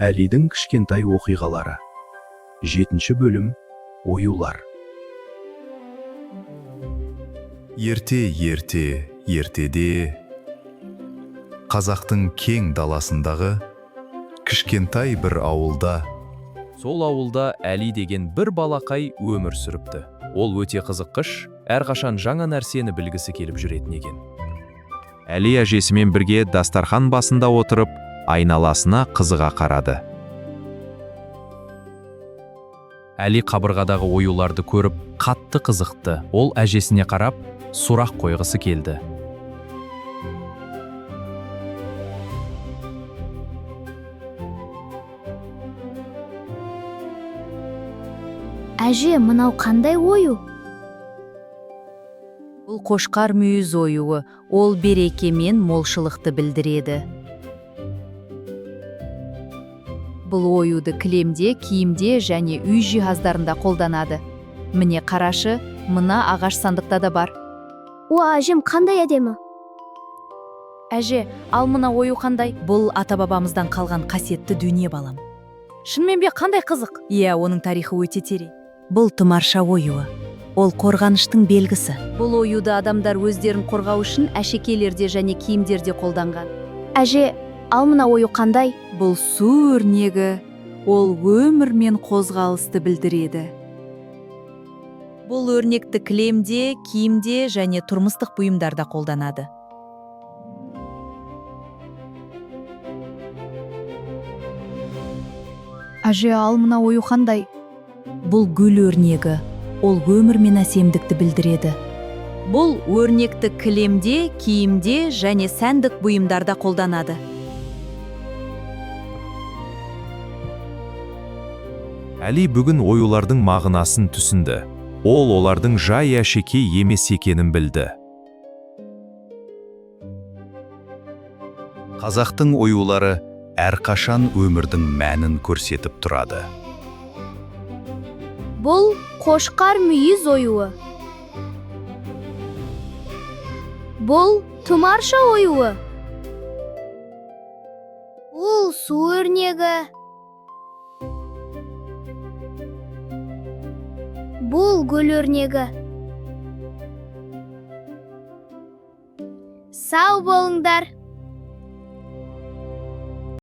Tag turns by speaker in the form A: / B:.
A: Әлидің кішкентай оқиғалары. 7 бөлім. Оюлар.
B: Ертеде қазақтың кең даласындағы кішкентай бір ауылда.
C: Сол ауылда Әли деген бір балақай өмір сүріпті. Ол өте қызыққыш, әрқашан жаңа нәрсені білгісі келіп жүретін екен. Әли әжесімен бірге дастархан басында отырып, айналасына қызыға қарады. Әли қабырғадағы оюларды көріп, қатты қызықты. Ол әжесіне қарап, сұрақ қойғысы келді.
D: Әже, мынау қандай ою?
E: Бұл қошқар мүйіз оюы, ол береке мен молшылықты білдіреді. Бұл оюды кілемде, киімде және үй жиһаздарында қолданады. Міне қарашы, мына ағаш сандықта да бар.
D: О, әжем, қандай әдемі.
E: Әже, ал мына ою қандай? Бұл ата-бабамыздан қалған қасиетті дүние балам. Шынымен бе қандай қызық? Иә, оның тарихы өте терең. Бұл тұмарша оюы. Ол қорғаныштың белгісі. Бұл оюды адамдар өздерін қорғау үшін әшекейлерде және киімдерде қолданған.
D: Әже, ал мына ою қандай?
E: Бұл су өрнегі. Ол өмір мен қозғалысты білдіреді. Бұл өрнекті кілемде, киімде және тұрмыстық бұйымдарда қолданады.
D: Әже, ал мына ою қандай?
E: Бұл гүл өрнегі. Ол өмір мен әсемдікті білдіреді. Бұл өрнекті кілемде, киімде және сәндік бұйымдарда қолданады.
C: Әли бүгін оюлардың мағынасын түсінді. Ол олардың жай әшекей емес екенін білді.
B: Қазақтың оюлары әрқашан өмірдің мәнін көрсетіп тұрады.
D: Бұл қошқар мүйіз оюы. Бұл тұмарша оюы. Бұл су өрнегі. Бұл гүл өрнегі. Сау болыңдар.